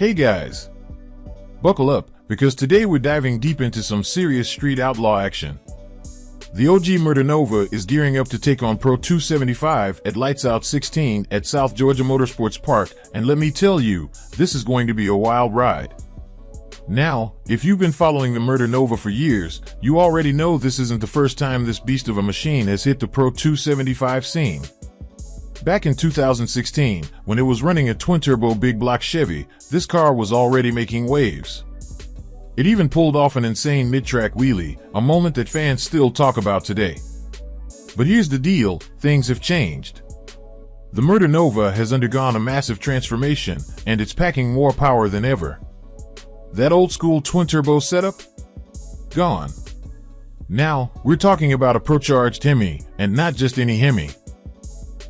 Hey guys, buckle up because today we're diving deep into some serious street outlaw action. The OG Murder Nova is gearing up to take on Pro 275 at Lights Out 16 at South Georgia Motorsports Park, and let me tell you, this is going to be a wild ride. Now, if you've been following the Murder Nova for years, you already know this isn't the first time this beast of a machine has hit the Pro 275 scene. Back in 2016, when it was running a twin-turbo big block Chevy, this car was already making waves. It even pulled off an insane mid-track wheelie, a moment that fans still talk about today. But here's the deal, things have changed. The Murder Nova has undergone a massive transformation, and it's packing more power than ever. That old-school twin-turbo setup? Gone. Now, we're talking about a pro-charged Hemi, and not just any Hemi.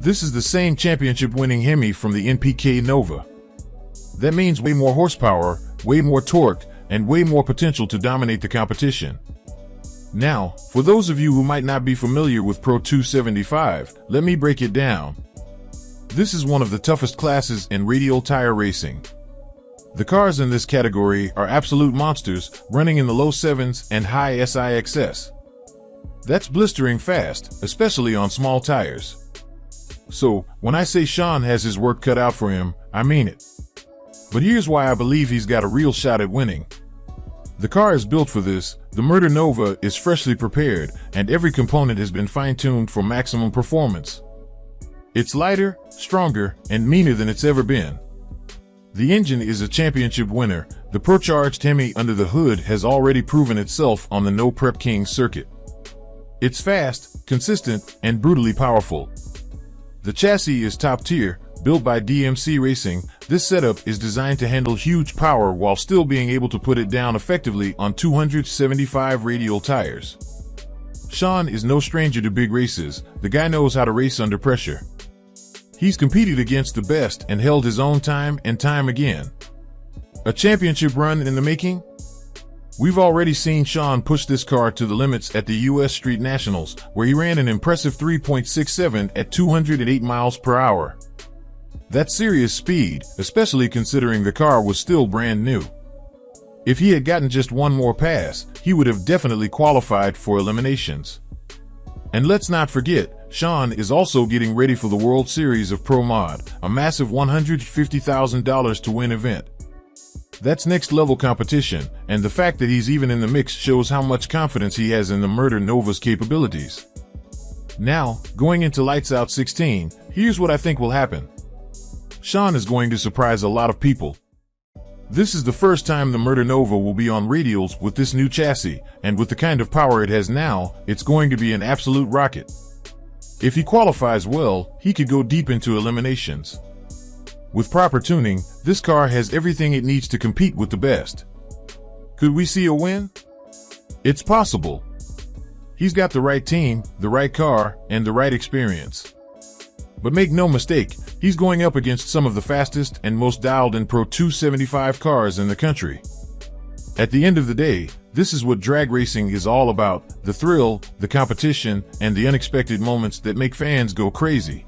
This is the same championship-winning Hemi from the NPK Nova. That means way more horsepower, way more torque, and way more potential to dominate the competition. Now, for those of you who might not be familiar with Pro 275, let me break it down. This is one of the toughest classes in radial tire racing. The cars in this category are absolute monsters, running in the low 7s and high SIXS. That's blistering fast, especially on small tires. So, when I say Shawn has his work cut out for him, I mean it. But here's why I believe he's got a real shot at winning. The car is built for this, the Murder Nova is freshly prepared, and every component has been fine-tuned for maximum performance. It's lighter, stronger, and meaner than it's ever been. The engine is a championship winner. The pro-charged Hemi under the hood has already proven itself on the No Prep King circuit. It's fast, consistent, and brutally powerful. The chassis is top tier, built by DMC Racing. This setup is designed to handle huge power while still being able to put it down effectively on 275 radial tires. Shawn is no stranger to big races. The guy knows how to race under pressure. He's competed against the best and held his own time and time again. A championship run in the making? We've already seen Shawn push this car to the limits at the US Street Nationals, where he ran an impressive 3.67 at 208 miles per hour. That's serious speed, especially considering the car was still brand new. If he had gotten just one more pass, he would have definitely qualified for eliminations. And let's not forget, Shawn is also getting ready for the World Series of Pro Mod, a massive $150,000 to win event. That's next level competition, and the fact that he's even in the mix shows how much confidence he has in the Murder Nova's capabilities. Now, going into Lights Out 16, here's what I think will happen. Shawn is going to surprise a lot of people. This is the first time the Murder Nova will be on radials with this new chassis, and with the kind of power it has now, it's going to be an absolute rocket. If he qualifies well, he could go deep into eliminations. With proper tuning, this car has everything it needs to compete with the best. Could we see a win? It's possible. He's got the right team, the right car, and the right experience. But make no mistake, he's going up against some of the fastest and most dialed-in Pro 275 cars in the country. At the end of the day, this is what drag racing is all about: the thrill, the competition, and the unexpected moments that make fans go crazy.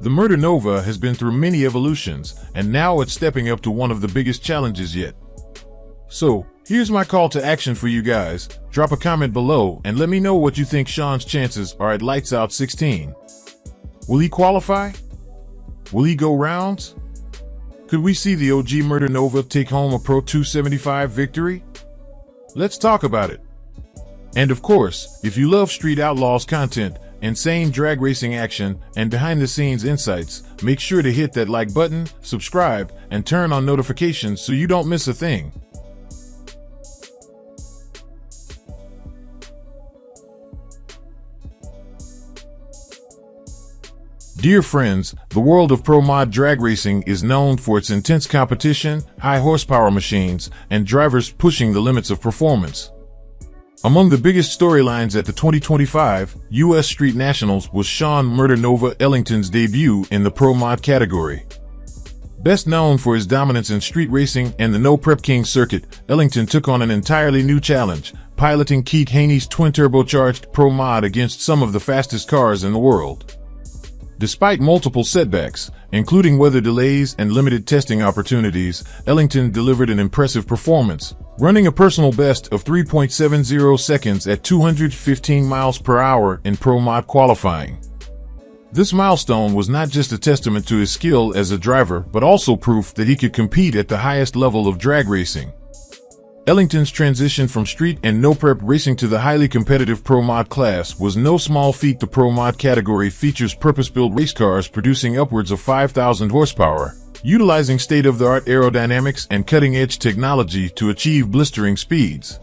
The Murder Nova has been through many evolutions, and now it's stepping up to one of the biggest challenges yet. So, here's my call to action for you guys. Drop a comment below and let me know what you think Shawn's chances are at Lights Out 16. Will he qualify? Will he go rounds? Could we see the OG Murder Nova take home a Pro 275 victory? Let's talk about it. And of course, if you love Street Outlaws content, insane drag racing action, and behind-the-scenes insights, make sure to hit that like button, subscribe, and turn on notifications so you don't miss a thing. Dear friends, the world of Pro Mod drag racing is known for its intense competition, high horsepower machines, and drivers pushing the limits of performance. Among the biggest storylines at the 2025 US Street Nationals was Shawn Murder Nova Ellington's debut in the Pro Mod category. Best known for his dominance in street racing and the No Prep King circuit, Ellington took on an entirely new challenge, piloting Keith Haney's twin-turbocharged Pro Mod against some of the fastest cars in the world. Despite multiple setbacks, including weather delays and limited testing opportunities, Ellington delivered an impressive performance, running a personal best of 3.70 seconds at 215 miles per hour in Pro Mod qualifying. This milestone was not just a testament to his skill as a driver, but also proof that he could compete at the highest level of drag racing. Ellington's transition from street and no-prep racing to the highly competitive Pro Mod class was no small feat. The Pro Mod category features purpose-built race cars producing upwards of 5,000 horsepower, utilizing state-of-the-art aerodynamics and cutting-edge technology to achieve blistering speeds.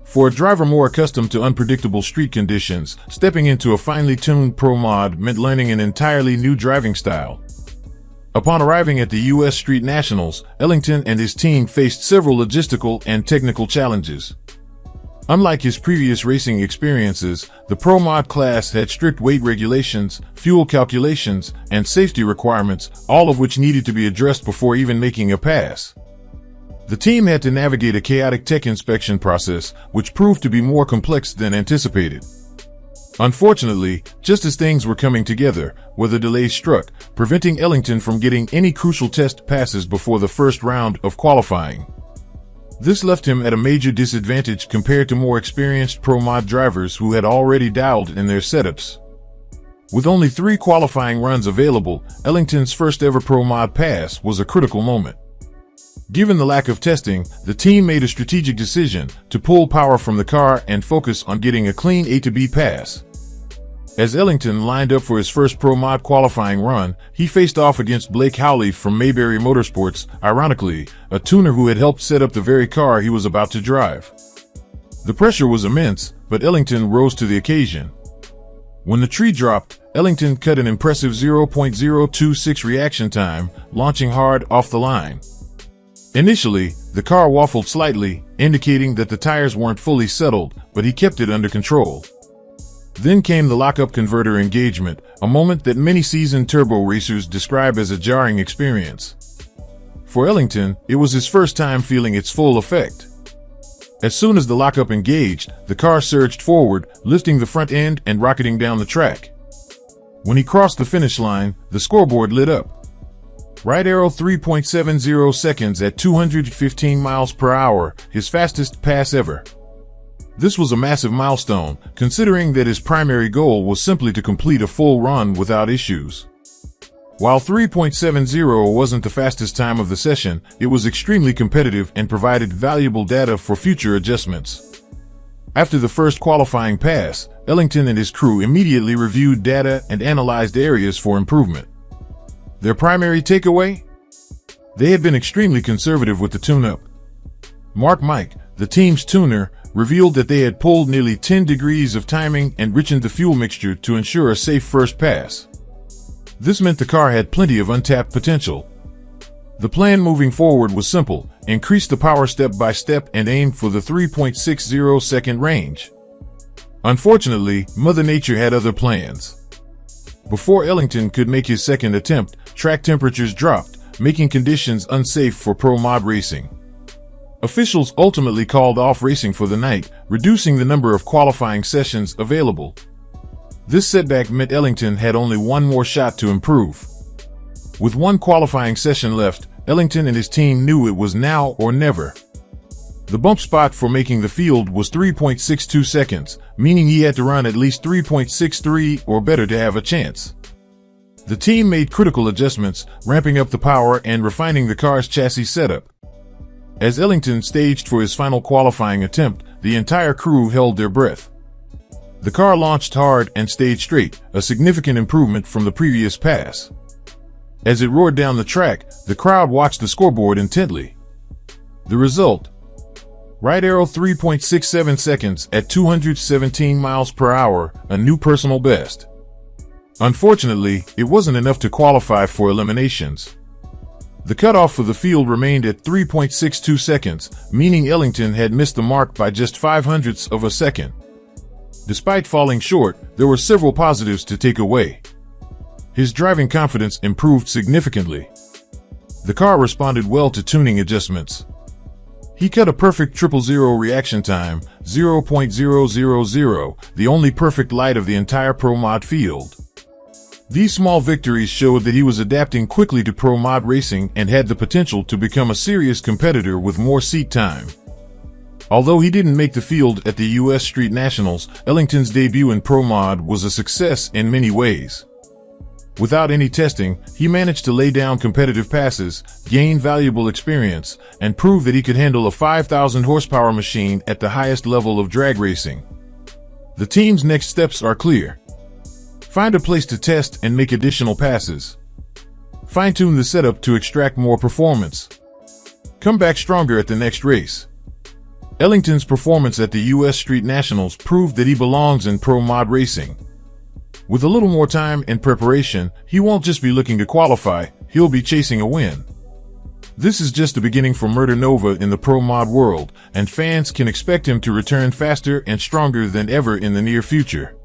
For a driver more accustomed to unpredictable street conditions, stepping into a finely tuned Pro Mod meant learning an entirely new driving style. Upon arriving at the U.S. Street Nationals, Ellington and his team faced several logistical and technical challenges. Unlike his previous racing experiences, the Pro Mod class had strict weight regulations, fuel calculations, and safety requirements, all of which needed to be addressed before even making a pass. The team had to navigate a chaotic tech inspection process, which proved to be more complex than anticipated. Unfortunately, just as things were coming together, weather delays struck, preventing Ellington from getting any crucial test passes before the first round of qualifying. This left him at a major disadvantage compared to more experienced Pro Mod drivers who had already dialed in their setups. With only 3 qualifying runs available, Ellington's first ever Pro Mod pass was a critical moment. Given the lack of testing, the team made a strategic decision to pull power from the car and focus on getting a clean A to B pass. As Ellington lined up for his first Pro Mod qualifying run, he faced off against Blake Howley from Mayberry Motorsports, ironically, a tuner who had helped set up the very car he was about to drive. The pressure was immense, but Ellington rose to the occasion. When the tree dropped, Ellington cut an impressive 0.026 reaction time, launching hard off the line. Initially, the car waffled slightly, indicating that the tires weren't fully settled, but he kept it under control. Then came the lockup converter engagement, a moment that many seasoned turbo racers describe as a jarring experience. For Ellington, it was his first time feeling its full effect. As soon as the lockup engaged, the car surged forward, lifting the front end and rocketing down the track. When he crossed the finish line, the scoreboard lit up. Right arrow 3.70 seconds at 215 miles per hour, his fastest pass ever. This was a massive milestone, considering that his primary goal was simply to complete a full run without issues. While 3.70 wasn't the fastest time of the session, it was extremely competitive and provided valuable data for future adjustments. After the first qualifying pass, Ellington and his crew immediately reviewed data and analyzed areas for improvement. Their primary takeaway? They had been extremely conservative with the tune-up. Mark Mike, the team's tuner, revealed that they had pulled nearly 10 degrees of timing and richened the fuel mixture to ensure a safe first pass. This meant the car had plenty of untapped potential. The plan moving forward was simple: increase the power step by step and aim for the 3.60 second range. Unfortunately, Mother Nature had other plans. Before Ellington could make his second attempt, track temperatures dropped, making conditions unsafe for Pro Mod racing. Officials ultimately called off racing for the night, reducing the number of qualifying sessions available. This setback meant Ellington had only one more shot to improve. With one qualifying session left, Ellington and his team knew it was now or never. The bump spot for making the field was 3.62 seconds, meaning he had to run at least 3.63 or better to have a chance. The team made critical adjustments, ramping up the power and refining the car's chassis setup. As Ellington staged for his final qualifying attempt, the entire crew held their breath. The car launched hard and stayed straight, a significant improvement from the previous pass. As it roared down the track, the crowd watched the scoreboard intently. The result: right arrow 3.67 seconds at 217 miles per hour, a new personal best. Unfortunately, it wasn't enough to qualify for eliminations. The cutoff for the field remained at 3.62 seconds, meaning Ellington had missed the mark by just 0.05 of a second. Despite falling short, there were several positives to take away. His driving confidence improved significantly. The car responded well to tuning adjustments. He cut a perfect 0.000 reaction time, 0.000, the only perfect light of the entire Pro Mod field. These small victories showed that he was adapting quickly to pro mod racing and had the potential to become a serious competitor with more seat time. Although he didn't make the field at the US Street Nationals, Ellington's debut in pro mod was a success in many ways. Without any testing, he managed to lay down competitive passes, gain valuable experience, and prove that he could handle a 5,000 horsepower machine at the highest level of drag racing. The team's next steps are clear. Find a place to test and make additional passes. Fine-tune the setup to extract more performance. Come back stronger at the next race. Ellington's performance at the US Street Nationals proved that he belongs in pro mod racing. With a little more time and preparation, he won't just be looking to qualify, he'll be chasing a win. This is just the beginning for Murder Nova in the pro mod world, and fans can expect him to return faster and stronger than ever in the near future.